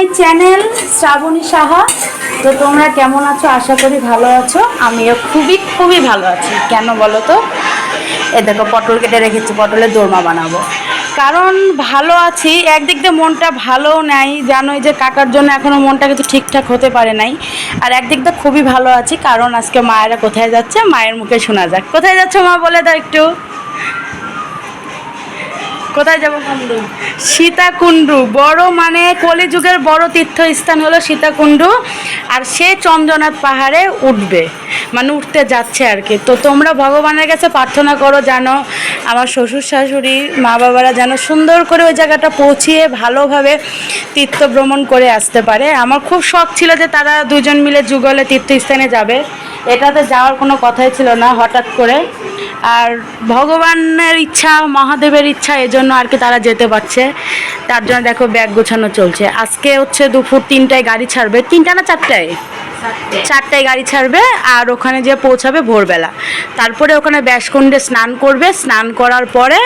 My channel Shrabani Saha. তো তোমরা কেমন আছো? আশা করি ভালো আছো। আমিও খুবই ভালো আছি। কেন বলো তো? এ দেখো পটল কেটে রেখেছি, পটলের দোরমা বানাবো। কারণ ভালো আছি, একদিক দিয়ে মনটা ভালোও নাই, জানোই যে কাকার জন্য এখনও মনটা কিন্তু ঠিকঠাক হতে পারে নাই। আর একদিক দিয়ে খুবই ভালো আছি, কারণ আজকে মায়েরা কোথায় যাচ্ছে মায়ের মুখে শোনা যাক। কোথায় যাচ্ছ মা, বলে দাও একটু। কোথায় যাবো? সীতাকুণ্ডু, বড় মানে কলিযুগের বড় তীর্থস্থান হলো সীতাকুণ্ডু। আর সে চন্দ্রনাথ পাহাড়ে উঠবে, মানে উঠতে যাচ্ছে আর কি। তো তোমরা ভগবানের কাছে প্রার্থনা করো যেন আমার শ্বশুর শাশুড়ি মা বাবারা যেন সুন্দর করে ওই জায়গাটা পৌঁছিয়ে ভালোভাবে তীর্থ ভ্রমণ করে আসতে পারে। আমার খুব শখ ছিল যে তারা দুজন মিলে যুগলে তীর্থস্থানে যাবে, এটাতে যাওয়ার কোনো কথাই ছিল না, হঠাৎ করে। আর ভগবানের ইচ্ছা, মহাদেবের ইচ্ছা, এজন্য আর কি তারা যেতে পারছে। তার জন্য দেখো ব্যাগ গোছানো চলছে। আজকে হচ্ছে দুপুর 3টায় গাড়ি ছাড়বে, 3টা না 4টায়? 4টায় গাড়ি ছাড়বে, আর ওখানে যেয়ে পৌঁছাবে ভোরবেলা। তারপরে ওখানে ব্যাসকুণ্ডে স্নান করবে, স্নান করার পরে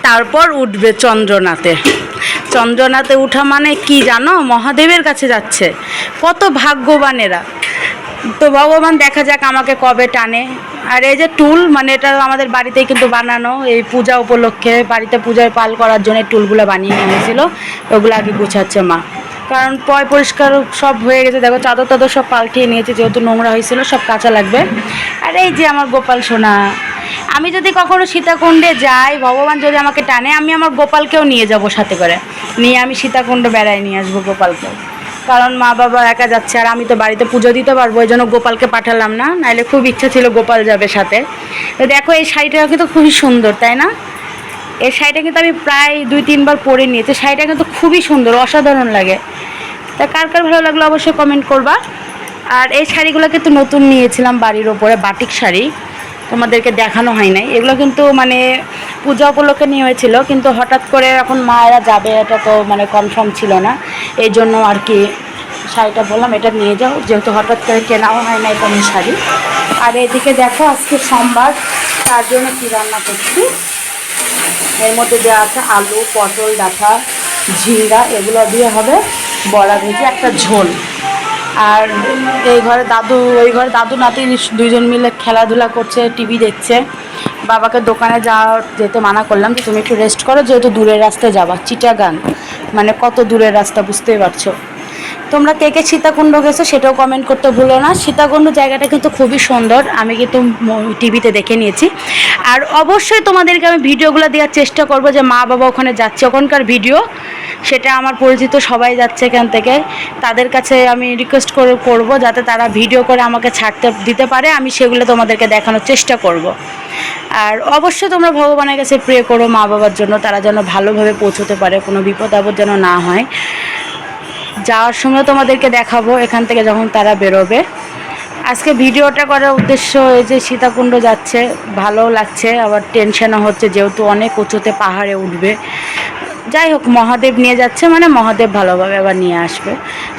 তারপর উঠবে চন্দ্রনাথে। চন্দ্রনাথে উঠা মানে কি জানো? মহাদেবের কাছে যাচ্ছে। কত ভাগ্যবানেরা। তো ভগবান দেখা যাক আমাকে কবে টানে। আর এই যে টুল, মানে এটা আমাদের বাড়িতেই কিন্তু বানানো, এই পূজা উপলক্ষে বাড়িতে পূজায় পাল করার জন্য টুলগুলো বানিয়ে নিয়েছিল। ওগুলো আগে গুছাচ্ছে মা, কারণ পরিষ্কার সব হয়ে গেছে। দেখো চাদর টাদর সব পাল্টিয়ে নিয়েছে, যেহেতু নোংরা হয়েছিল, সব কাঁচা লাগবে। আর এই যে আমার গোপাল সোনা, আমি যদি কখনো সীতাকুণ্ডে যাই, ভগবান যদি আমাকে টানে, আমি আমার গোপালকেও নিয়ে যাব সাথে করে, নিয়ে আমি সীতাকুণ্ড বেড়ায় নিয়ে আসবো গোপালকেও। কারণ মা বাবা একা যাচ্ছে, আর আমি তো বাড়িতে পুজো দিতে পারবো, এই জন্য গোপালকে পাঠালাম না, নাইলে খুব ইচ্ছা ছিল গোপাল যাবে সাথে। তো দেখো এই শাড়িটা কিন্তু খুবই সুন্দর, তাই না? এই শাড়িটা কিন্তু আমি প্রায় 2-3 বার পরে নিয়েছি। শাড়িটা কিন্তু খুবই সুন্দর, অসাধারণ লাগে। তা কার কার ভালো লাগলো অবশ্যই কমেন্ট করবা। আর এই শাড়িগুলো কিন্তু নতুন নিয়েছিলাম বাড়ির ওপরে, বাটিক শাড়ি, তোমাদেরকে দেখানো হয় নাই। এগুলো কিন্তু মানে পূজা উপলক্ষে নিয়ে হয়েছিল, কিন্তু হঠাৎ করে এখন মায়েরা যাবে, এটা তো মানে কনফার্ম ছিল না, এই জন্য আর কি শাড়িটা বললাম এটা নিয়ে যাও, যেহেতু হঠাৎ করে কেনাও হয় নাই কোনো শাড়ি। আর এদিকে দেখো আজকে সোমবার, তার জন্য কী রান্না করছি। এর মধ্যে দেওয়া আছে আলু, পটল, ডাঁটা, ঝিঙ্গা, এগুলো দিয়ে হবে বড়া ভেজে একটা ঝোল। আর এই ঘরে দাদু, ওই ঘরে দাদু নাতি দুইজন মিলে খেলাধুলা করছে, টিভি দেখছে। বাবাকে দোকানে যেতে মানা করলাম যে তুমি একটু রেস্ট করো, যেহেতু দূরের রাস্তায় যাবা, চিটাগাং মানে কত দূরের রাস্তা বুঝতেই পারছো। তোমরা কে কে সীতাকুণ্ড গেছো সেটাও কমেন্ট করতে ভুলো না। সীতাকুণ্ড জায়গাটা কিন্তু খুবই সুন্দর, আমি কিন্তু টিভিতে দেখে নিয়েছি। আর অবশ্যই তোমাদেরকে আমি ভিডিওগুলো দেওয়ার চেষ্টা করব, যে মা বাবা ওখানে যাচ্ছে ওখানকার ভিডিও, সেটা আমার পরিচিত সবাই যাচ্ছে এখান থেকে, তাদের কাছে আমি রিকোয়েস্ট করব যাতে তারা ভিডিও করে আমাকে ছাড়তে দিতে পারে, আমি সেগুলো তোমাদেরকে দেখানোর চেষ্টা করব। আর অবশ্যই তোমরা ভগবানের কাছে প্রে করো মা বাবার জন্য, তারা যেন ভালোভাবে পৌঁছতে পারে, কোনো বিপদ আপদ যেন না হয়। যাওয়ার সময় তোমাদেরকে দেখাবো এখান থেকে যখন তারা বেরোবে। আজকে ভিডিওটা করার উদ্দেশ্য এই যে সীতাকুণ্ড যাচ্ছে, ভালোও লাগছে, আবার টেনশনও হচ্ছে, যেহেতু অনেক উঁচুতে পাহাড়ে উঠবে। যাই হোক, মহাদেব নিয়ে যাচ্ছে মানে মহাদেব ভালোভাবে আবার নিয়ে আসবে,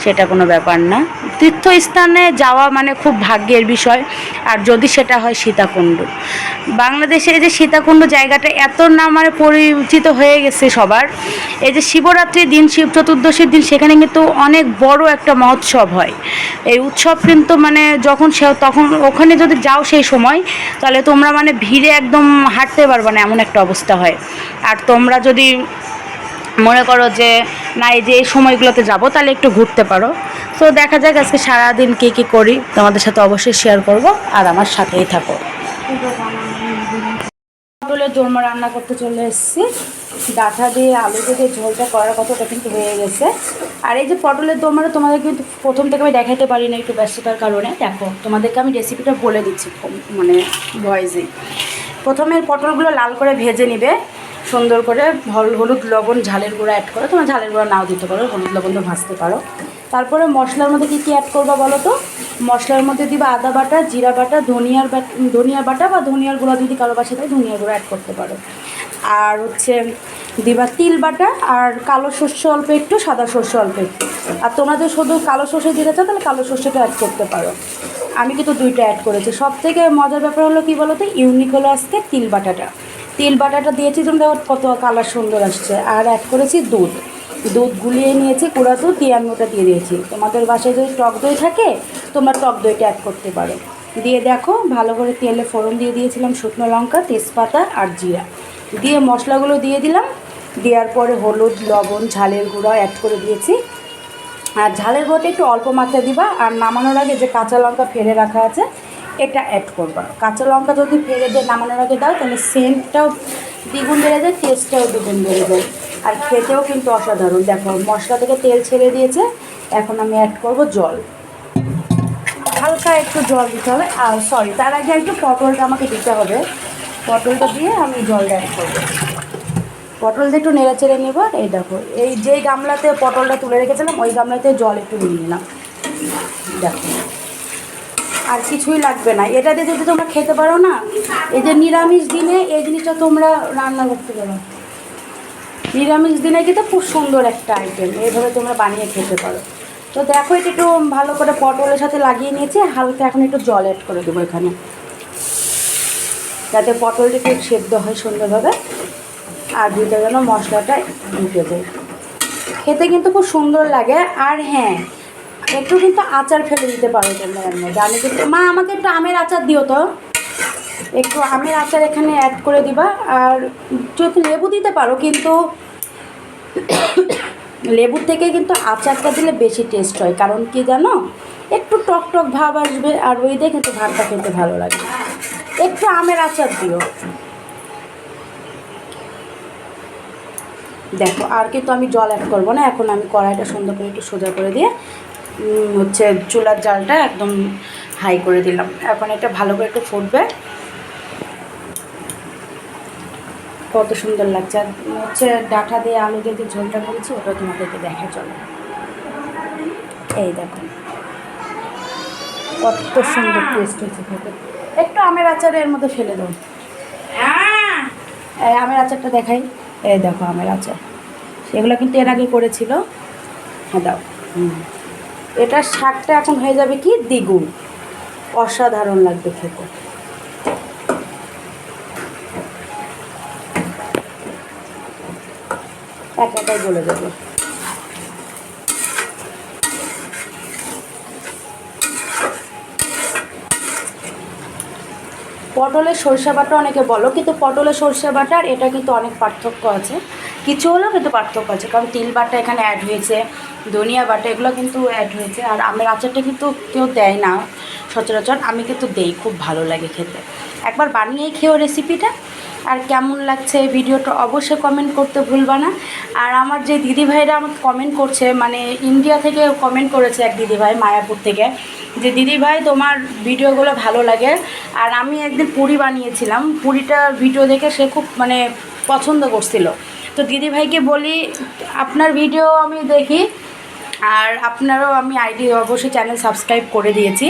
সেটা কোনো ব্যাপার না। তীর্থস্থানে যাওয়া মানে খুব ভাগ্যের বিষয়, আর যদি সেটা হয় সীতাকুণ্ড। বাংলাদেশে এই যে সীতাকুণ্ড জায়গাটা এত না মানে পরিচিত হয়ে গেছে সবার। এই যে শিবরাত্রির দিন, শিব চতুর্দশীর দিন, সেখানে কিন্তু অনেক বড় একটা মহোৎসব হয়। এই উৎসব কিন্তু মানে যখন তখন ওখানে যদি যাও সেই সময়, তাহলে তোমরা মানে ভিড়ে একদম হাঁটতে পারবে না, এমন একটা অবস্থা হয়। আর তোমরা যদি মনে করো যে না এই যে এই সময়গুলোতে যাবো, তাহলে একটু ঘুরতে পারো। তো দেখা যাক আজকে সারাদিন কী কী করি, তোমাদের সাথে অবশ্যই শেয়ার করব, আর আমার সাথেই থাকো। পটলের দোরমা রান্না করতে চলে এসেছি। ডাঁটা দিয়ে আলু দিয়ে ঝোলটা করার কথাটা কিন্তু হয়ে গেছে। আর এই যে পটলের দোরমাটা তোমাদের কিন্তু প্রথম থেকে আমি দেখাতে পারি না, একটু ব্যস্ততার কারণে। দেখো তোমাদেরকে আমি রেসিপিটা বলে দিচ্ছি মানে ভয়েসে। প্রথমে পটলগুলো লাল করে ভেজে নিবে সুন্দর করে, হলুদ লবণ ঝালের গুঁড়া অ্যাড করো, তোমার ঝালের গুঁড়া নাও দিতে পারো, হলুদ লবণ তো ভাজতে পারো। তারপরে মশলার মধ্যে কী কী অ্যাড করবা বলো তো? মশলার মধ্যে দিবা আদা বাটা, জিরা বাটা, ধনিয়ার বাটা, বা ধনিয়ার গুঁড়া যদি কারো বাসা থাকে ধনিয়ার গুঁড়া অ্যাড করতে পারো। আর হচ্ছে দিবা তিল বাটা, আর কালো সর্ষে অল্প একটু, সাদা সর্ষে অল্প একটু। আর তোমরা যদি শুধু কালো সর্ষে দিতে চাও তাহলে কালো সর্ষেটা অ্যাড করতে পারো। আমি কিন্তু দুইটা অ্যাড করেছি। সব থেকে মজার ব্যাপার হলো কী বলো তো, ইউনিক হলো আজকে তিল বাটাটা দিয়েছি, তুমি দেখো কত কালার সুন্দর আসছে। আর অ্যাড করেছি দুধ। দুধ গুলিয়ে নিয়েছি, গুঁড়া দুধ দিয়ে আমি ওটা দিয়ে দিয়েছি। তোমাদের বাসায় যদি টক দই থাকে তোমরা টক দইটা অ্যাড করতে পারো। দিয়ে দেখো ভালো করে তেলে ফোড়ন দিয়ে দিয়েছিলাম শুকনো লঙ্কা, তেজপাতা আর জিরা দিয়ে মশলাগুলো দিয়ে দিলাম। দেওয়ার পরে হলুদ, লবণ, ঝালের গুঁড়া অ্যাড করে দিয়েছি। আর ঝালের গুঁড়োটা একটু অল্প মাত্রায় দিবা। আর নামানোর আগে যে কাঁচা লঙ্কা ফেলে রাখা আছে এটা অ্যাড করবা। কাঁচা লঙ্কা যদি ফেলে দিয়ে নামানোর আগে দাও তাহলে সেন্টটাও দ্বিগুণ বেড়ে যায়, টেস্টটাও দ্বিগুণ বেড়ে যায়, আর খেতেও কিন্তু অসাধারণ। দেখো মশলা থেকে তেল ছেড়ে দিয়েছে, এখন আমি অ্যাড করব জল। হালকা একটু জল দিতে হবে। আর সরি, তার আগে একটু পটলটা আমাকে দিতে হবে। পটলটা দিয়ে আমি জলটা অ্যাড করবো। পটল দিয়ে একটু নেড়ে চেড়ে নেব। এই দেখো এই যেই গামলাতে পটলটা তুলে রেখেছিলাম ওই গামলাতে জল একটু নিয়ে নিলাম। দেখো আর কিছুই লাগবে না। এটা দিয়ে যদি তোমরা খেতে পারো না, এই যে নিরামিষ দিনে এই জিনিসটা তোমরা রান্না করতে পারো। নিরামিষ দিনে কিন্তু খুব সুন্দর একটা আইটেম, এইভাবে তোমরা বানিয়ে খেতে পারো। তো দেখো এটা একটু ভালো করে পটলের সাথে লাগিয়ে নিয়েছি। হালকা এখন একটু জল অ্যাড করে দেবো এখানে, যাতে পটলটা একটু সেদ্ধ হয় সুন্দরভাবে, আর দুটো যেন মশলাটা ঢুকে দেয়। খেতে কিন্তু খুব সুন্দর লাগে। আর হ্যাঁ, একটু কিন্তু আচার ফেলে দিতে পারো তোমরা এর মধ্যে। আমি কিন্তু মা আমাকে একটু আমের আচার দিও তো, একটু আমের আচার এখানে অ্যাড করে দিবা। আর যদি লেবু দিতে পারো, কিন্তু লেবুর থেকে কিন্তু আচারটা দিলে বেশি টেস্ট হয়। কারণ কি জানো, একটু টক টক ভাব আসবে, আর ওই দিয়ে কিন্তু ভাতটা খেতে ভালো লাগে। একটু আমের আচার দিও। দেখো আর কিন্তু আমি জল অ্যাড করবো না। এখন আমি কড়াইটা সুন্দর করে একটু সোজা করে দিয়ে হচ্ছে চুলার জালটা একদম হাই করে দিলাম। এখন এটা ভালো করে একটু ফুটবে। কত সুন্দর লাগছে। আর হচ্ছে ডাঁটা দিয়ে আলু দিয়ে যে ঝোলটা করেছি ওটা তোমাদেরকে দেখা চলে। এই দেখো কত সুন্দর টেস্ট হয়েছে খেতে। একটু আমের আচার এর মধ্যে ফেলে দাও। এই আমের আচারটা দেখাই। এই দেখো আমের আচার, এগুলো কিন্তু এর আগে করেছিল। হ্যাঁ দাও। এটার স্বাদটা এখন হয়ে যাবে কি দ্বিগুণ, অসাধারণ লাগবে খেতে। একাটাই বলে দেবো। পটলের সরষে বাটা অনেকে বলো, কিন্তু পটলের সরষে বাটা আর এটা কিন্তু অনেক পার্থক্য আছে। কিছু হলেও কিন্তু পার্থক্য আছে, কারণ তিল বাটা এখানে অ্যাড হয়েছে, ধনিয়া বাটা এগুলো কিন্তু অ্যাড হয়েছে। আর আমের আচারটা কিন্তু কেউ দেয় না সচরাচর, আমি কিন্তু দেই, খুব ভালো লাগে খেতে। একবার বানিয়েই খেয়েও রেসিপিটা। আর কেমন লাগছে ভিডিওটা অবশ্যই কমেন্ট করতে ভুলবা না। আর আমার যে দিদিভাইরা আমাকে কমেন্ট করছে, মানে ইন্ডিয়া থেকে কমেন্ট করেছে এক দিদিভাই মায়াপুর থেকে, যে দিদিভাই তোমার ভিডিওগুলো ভালো লাগে। আর আমি একদিন পুরি বানিয়েছিলাম, পুরিটার ভিডিও দেখে সে খুব মানে পছন্দ করছিল। তো দিদিভাইকে বলি আপনার ভিডিও আমি দেখি, আর আপনারও আমি আইডি অবশ্যই চ্যানেল সাবস্ক্রাইব করে দিয়েছি।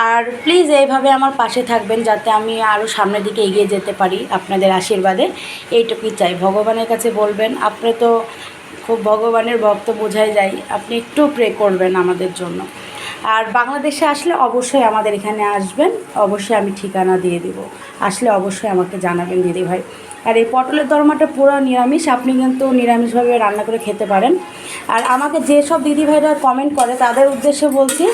আর প্লিজ এইভাবে আমার পাশে থাকবেন, যাতে আমি আরও সামনের দিকে এগিয়ে যেতে পারি আপনাদের আশীর্বাদে। এইটুকুই চাই। ভগবানের কাছে বলবেন, আপনি তো খুব ভগবানের ভক্ত বোঝাই যায়, আপনি একটু প্রে করবেন আমাদের জন্য। আর বাংলাদেশে আসলে অবশ্যই আমাদের এখানে আসবেন, অবশ্যই আমি ঠিকানা দিয়ে দেব। আসলে অবশ্যই আমাকে জানাবেন দিদিভাই। আর এই পটলের দরমাটা পুরো নিরামিষ, আপনি কিন্তু নিরামিষভাবে রান্না করে খেতে পারেন। আর আমাকে যেসব দিদিভাইরা কমেন্ট করে তাদের উদ্দেশ্যে বলছি,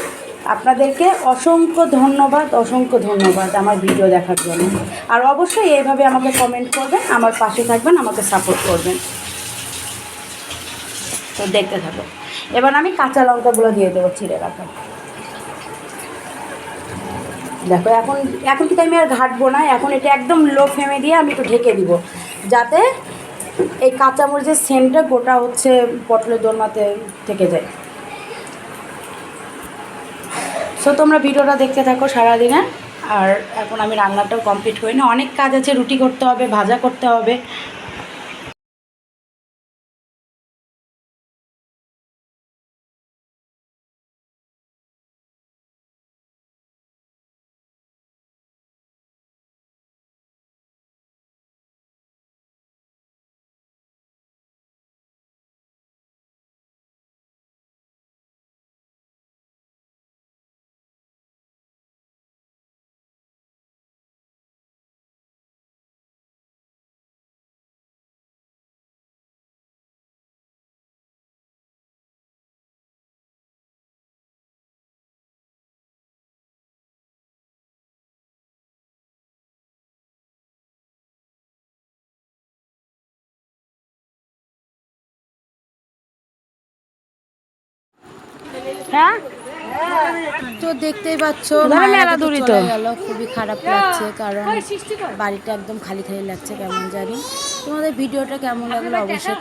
আপনাদেরকে অসংখ্য ধন্যবাদ, অসংখ্য ধন্যবাদ আমার ভিডিও দেখার জন্য। আর অবশ্যই এইভাবে আমাকে কমেন্ট করবেন, আমার পাশে থাকবেন, আমাকে সাপোর্ট করবেন। তো দেখতে থাকো। এবার আমি কাঁচা লঙ্কাগুলো দিয়ে দেবো চিড়ে রাখা। দেখো এখন এখন কিন্তু আমি আর ঘাটবো না। এখন এটা একদম লো ফ্লেমে দিয়ে আমি একটু ঢেকে দিব, যাতে এই কাঁচামরিচের সেন্টটা গোটা হচ্ছে পটলের দোরমাতে থেকে যায়। সো তোমরা ভিডিওটা দেখতে থাকো সারাদিনে। আর এখন আমি রান্নাটাও কমপ্লিট করি না, অনেক কাজ আছে, রুটি করতে হবে, ভাজা করতে হবে। হ্যাঁ তো দেখতেই পাচ্ছ ধরো মেলা মায়েরা তো দূরই তো। চলে গেল, খুবই খারাপ লাগছে কারণ বাড়িটা একদম খালি খালি লাগছে কেমন জানি। তোমাদের ভিডিওটা কেমন লাগলো অবশ্যই